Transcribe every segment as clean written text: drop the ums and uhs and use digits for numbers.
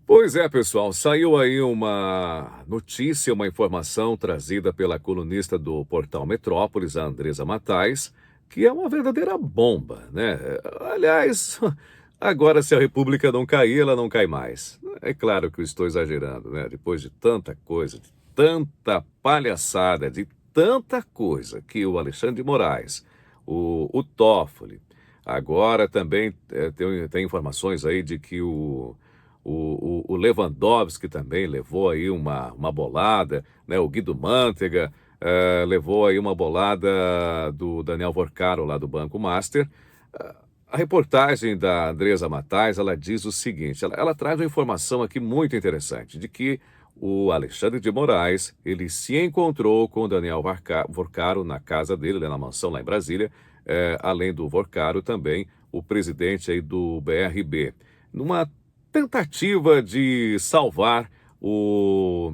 Pois é, pessoal, saiu aí uma notícia, uma informação trazida pela colunista do portal Metrópolis, a Andresa Matais, que é uma verdadeira bomba, né? Aliás, agora se a República não cair, ela não cai mais. É claro que eu estou exagerando, né? Depois de tanta coisa, de tanta palhaçada, de tanta coisa que o Alexandre de Moraes, o Toffoli, agora também tem informações aí de que o Lewandowski também levou aí uma bolada, né? O Guido Mantega levou aí uma bolada do Daniel Vorcaro lá do Banco Master. A reportagem da Andresa Matais, ela diz o seguinte, ela traz uma informação aqui muito interessante, de que o Alexandre de Moraes, ele se encontrou com o Daniel Vorcaro na casa dele, né, na mansão lá em Brasília, além do Vorcaro também, o presidente aí do BRB, numa tentativa de salvar o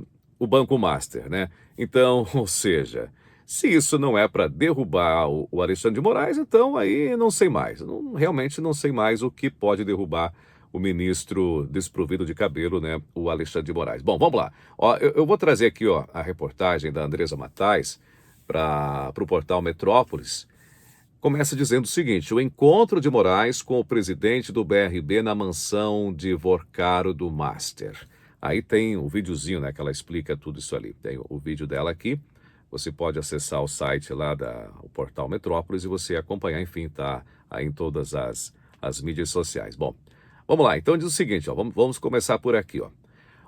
Banco Master, né? Então, ou seja, se isso não é para derrubar o Alexandre de Moraes, então aí não sei mais. Realmente não sei mais o que pode derrubar o ministro desprovido de cabelo, né? O Alexandre de Moraes. Bom, vamos lá. Ó, eu vou trazer aqui, ó, a reportagem da Andresa Matais para o portal Metrópolis. Começa dizendo o seguinte: o encontro de Moraes com o presidente do BRB na mansão de Vorcaro do Master. Aí tem o videozinho, né, que ela explica tudo isso ali. Tem o vídeo dela aqui. Você pode acessar o site lá o portal Metrópolis e você acompanhar, enfim, tá aí em todas as mídias sociais. Bom, vamos lá. Então diz o seguinte, ó, vamos começar por aqui, ó.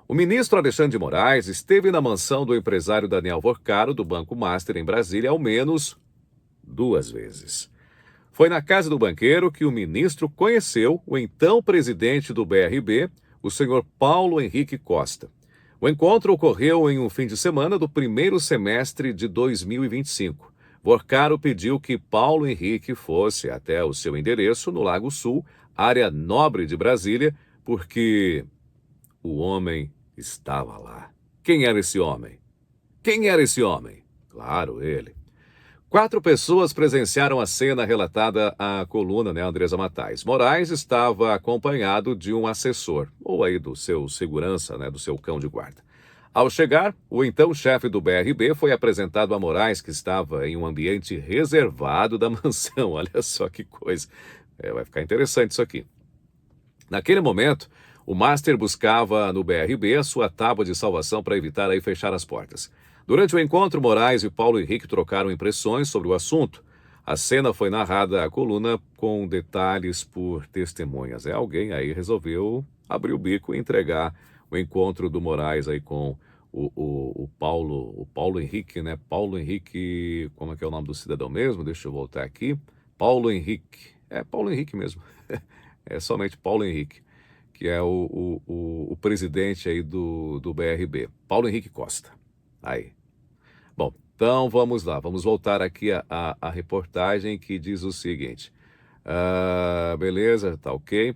O ministro Alexandre de Moraes esteve na mansão do empresário Daniel Vorcaro do Banco Master em Brasília ao menos 2 vezes. Foi na casa do banqueiro que o ministro conheceu o então presidente do BRB, o senhor Paulo Henrique Costa. O encontro ocorreu em um fim de semana do primeiro semestre de 2025. Vorcaro pediu que Paulo Henrique fosse até o seu endereço no Lago Sul, área nobre de Brasília, porque o homem estava lá. Quem era esse homem? Quem era esse homem? Claro, ele. 4 pessoas presenciaram a cena relatada à coluna, né, Andresa Matais. Moraes estava acompanhado de um assessor, ou aí do seu segurança, né, do seu cão de guarda. Ao chegar, o então chefe do BRB foi apresentado a Moraes, que estava em um ambiente reservado da mansão. Olha só que coisa. Vai ficar interessante isso aqui. Naquele momento, o Master buscava no BRB a sua tábua de salvação para evitar aí fechar as portas. Durante o encontro, Moraes e Paulo Henrique trocaram impressões sobre o assunto. A cena foi narrada à coluna com detalhes por testemunhas. Alguém aí resolveu abrir o bico e entregar o encontro do Moraes aí com o Paulo Henrique, né? Paulo Henrique, como é que é o nome do cidadão mesmo? Deixa eu voltar aqui. Paulo Henrique. Paulo Henrique mesmo. É somente Paulo Henrique, que é o presidente aí do BRB. Paulo Henrique Costa. Aí. Bom, então vamos lá, vamos voltar aqui a reportagem que diz o seguinte. Beleza, tá ok.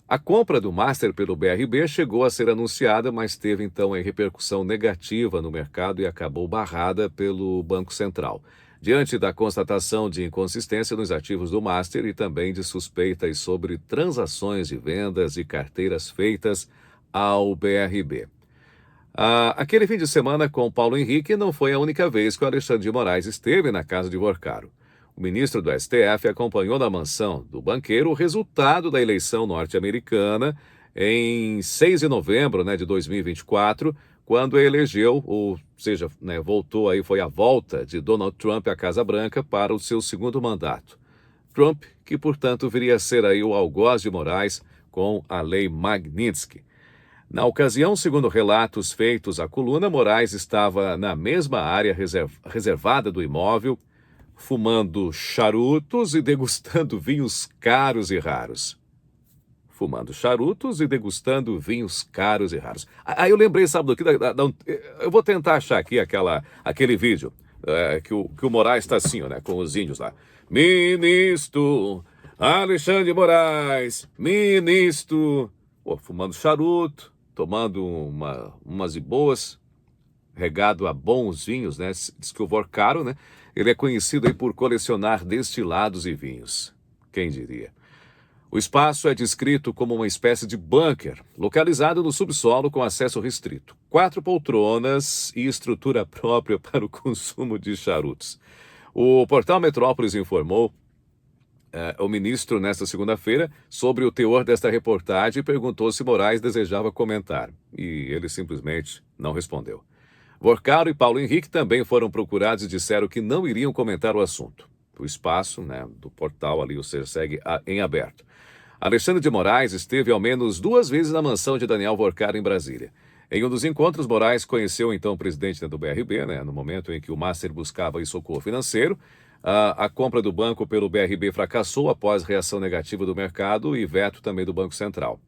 A compra do Master pelo BRB chegou a ser anunciada, mas teve então a repercussão negativa no mercado e acabou barrada pelo Banco Central. Diante da constatação de inconsistência nos ativos do Master e também de suspeitas sobre transações de vendas e carteiras feitas ao BRB. Aquele fim de semana com Paulo Henrique não foi a única vez que o Alexandre de Moraes esteve na casa de Vorcaro. O ministro do STF acompanhou na mansão do banqueiro o resultado da eleição norte-americana em 6 de novembro, né, de 2024, quando elegeu, ou seja, né, voltou aí, foi a volta de Donald Trump à Casa Branca para o seu segundo mandato. Trump, que portanto viria a ser aí o algoz de Moraes com a lei Magnitsky. Na ocasião, segundo relatos feitos à coluna, Moraes estava na mesma área reservada do imóvel, fumando charutos e degustando vinhos caros e raros. Fumando charutos e degustando vinhos caros e raros. Aí eu lembrei, sabe do que? Eu vou tentar achar aqui aquele vídeo que o Moraes está assim, ó, né, com os índios lá. Ministro Alexandre Moraes, ministro... Pô, fumando charuto, tomando umas e boas, regado a bons vinhos, né? Diz que o Vorcaro, né? Ele é conhecido aí por colecionar destilados e vinhos. Quem diria? O espaço é descrito como uma espécie de bunker, localizado no subsolo com acesso restrito. 4 poltronas e estrutura própria para o consumo de charutos. O portal Metrópolis informou o ministro nesta segunda-feira sobre o teor desta reportagem e perguntou se Moraes desejava comentar. E ele simplesmente não respondeu. Vorcaro e Paulo Henrique também foram procurados e disseram que não iriam comentar o assunto. O espaço, do portal ali, o ser segue em aberto. Alexandre de Moraes esteve ao menos 2 vezes na mansão de Daniel Vorcaro em Brasília. Em um dos encontros, Moraes conheceu então o presidente do BRB, no momento em que o Master buscava socorro financeiro. A compra do banco pelo BRB fracassou após reação negativa do mercado e veto também do Banco Central.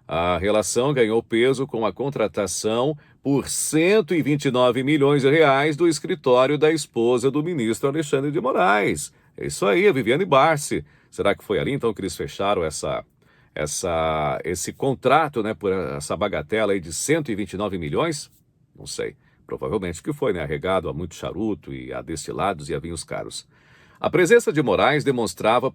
A relação ganhou peso com a contratação por 129 milhões de reais do escritório da esposa do ministro Alexandre de Moraes. É isso aí, a Viviane Barsi. Será que foi ali então que eles fecharam esse contrato, por essa bagatela aí de 129 milhões? Não sei. Provavelmente que foi, arregado a muito charuto e a destilados e a vinhos caros. A presença de Moraes demonstrava o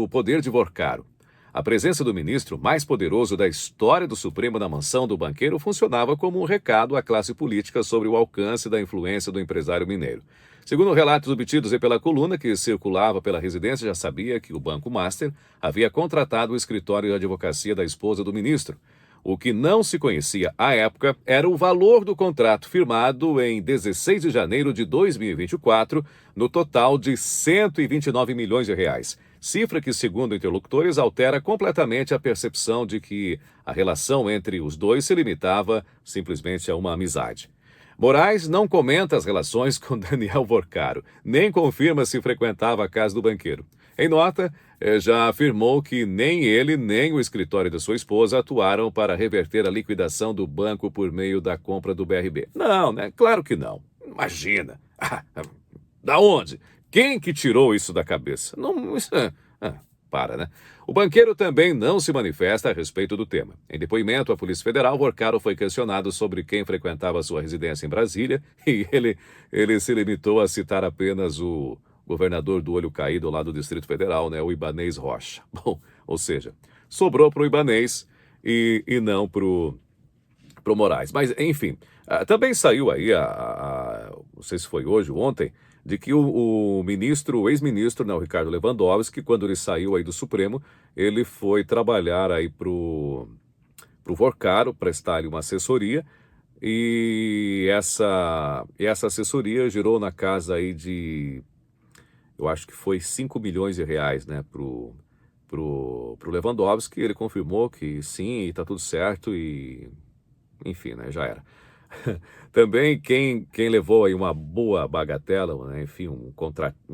poder de Vorcaro. A presença do ministro mais poderoso da história do Supremo na mansão do banqueiro funcionava como um recado à classe política sobre o alcance da influência do empresário mineiro. Segundo relatos obtidos pela coluna que circulava pela residência, já sabia que o Banco Master havia contratado o escritório de advocacia da esposa do ministro. O que não se conhecia à época era o valor do contrato firmado em 16 de janeiro de 2024, no total de 129 milhões de reais. Cifra que, segundo interlocutores, altera completamente a percepção de que a relação entre os dois se limitava simplesmente a uma amizade. Moraes não comenta as relações com Daniel Vorcaro, nem confirma se frequentava a casa do banqueiro. Em nota, já afirmou que nem ele nem o escritório de sua esposa atuaram para reverter a liquidação do banco por meio da compra do BRB. Não, Claro que não. Imagina. Da onde? Quem que tirou isso da cabeça? Não, para. O banqueiro também não se manifesta a respeito do tema. Em depoimento à Polícia Federal, Vorcaro foi questionado sobre quem frequentava sua residência em Brasília e ele se limitou a citar apenas o governador do olho caído lá do Distrito Federal, o Ibanez Rocha. Bom, ou seja, sobrou para o Ibanez e não para o Moraes. Mas, enfim, também saiu aí, não sei se foi hoje ou ontem, de que o ex-ministro, o Ricardo Lewandowski, quando ele saiu aí do Supremo, ele foi trabalhar aí pro Vorcaro, prestar-lhe uma assessoria, e essa assessoria girou na casa aí de, eu acho que foi 5 milhões de reais, pro Lewandowski. Ele confirmou que sim, e tá tudo certo, e enfim, já era. Também quem levou aí uma boa bagatela, enfim, um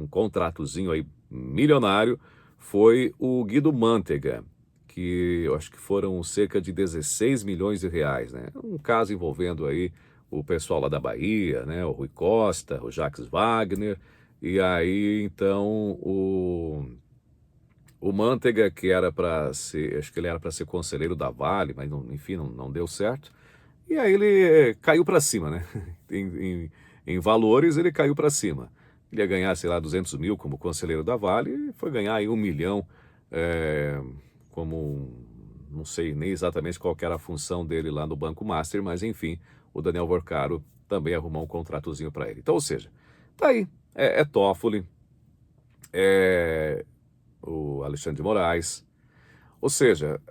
contratozinho aí milionário, foi o Guido Mantega, que eu acho que foram cerca de 16 milhões de reais, Um caso envolvendo aí o pessoal lá da Bahia, o Rui Costa, o Jacques Wagner, e aí então o Mantega, que era para ser, acho que ele era para ser conselheiro da Vale, mas enfim, não deu certo. E aí ele caiu para cima, em valores ele caiu para cima. Ele ia ganhar, sei lá, 200 mil como conselheiro da Vale e foi ganhar aí 1 milhão não sei nem exatamente qual que era a função dele lá no Banco Master, mas enfim, o Daniel Vorcaro também arrumou um contratozinho para ele. Então, ou seja, tá aí, é Toffoli, o Alexandre de Moraes, ou seja,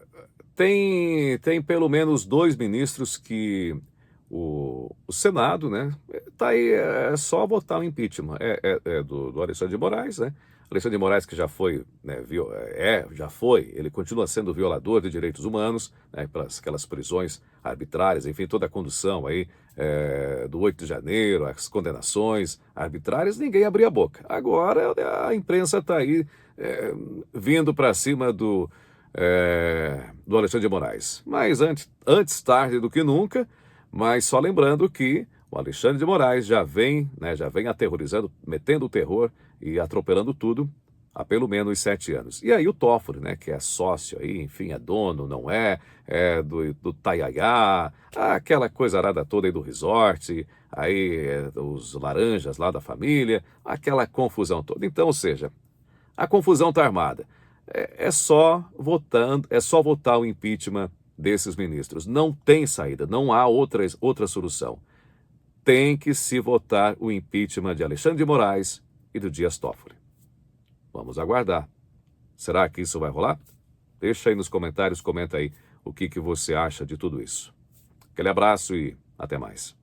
tem pelo menos 2 ministros que o Senado, tá aí, é só votar o impeachment, do Alexandre de Moraes, Alexandre de Moraes, que já foi, ele continua sendo violador de direitos humanos, pelas aquelas prisões arbitrárias, enfim, toda a condução aí do 8 de janeiro, as condenações arbitrárias, ninguém abria a boca. Agora a imprensa está aí vindo para cima do Alexandre de Moraes. Mas antes tarde do que nunca, mas só lembrando que o Alexandre de Moraes já vem aterrorizando, metendo o terror e atropelando tudo há pelo menos 7 anos. E aí o Toffoli, que é sócio aí, enfim, é dono, não é do Taiaiá, aquela coisa arada toda aí do resort, aí os laranjas lá da família, aquela confusão toda. Então, ou seja, a confusão está armada. é só votando, é só votar o impeachment desses ministros. Não tem saída, não há outra solução. Tem que se votar o impeachment de Alexandre de Moraes e do Dias Toffoli. Vamos aguardar. Será que isso vai rolar? Deixa aí nos comentários, comenta aí o que você acha de tudo isso. Aquele abraço e até mais.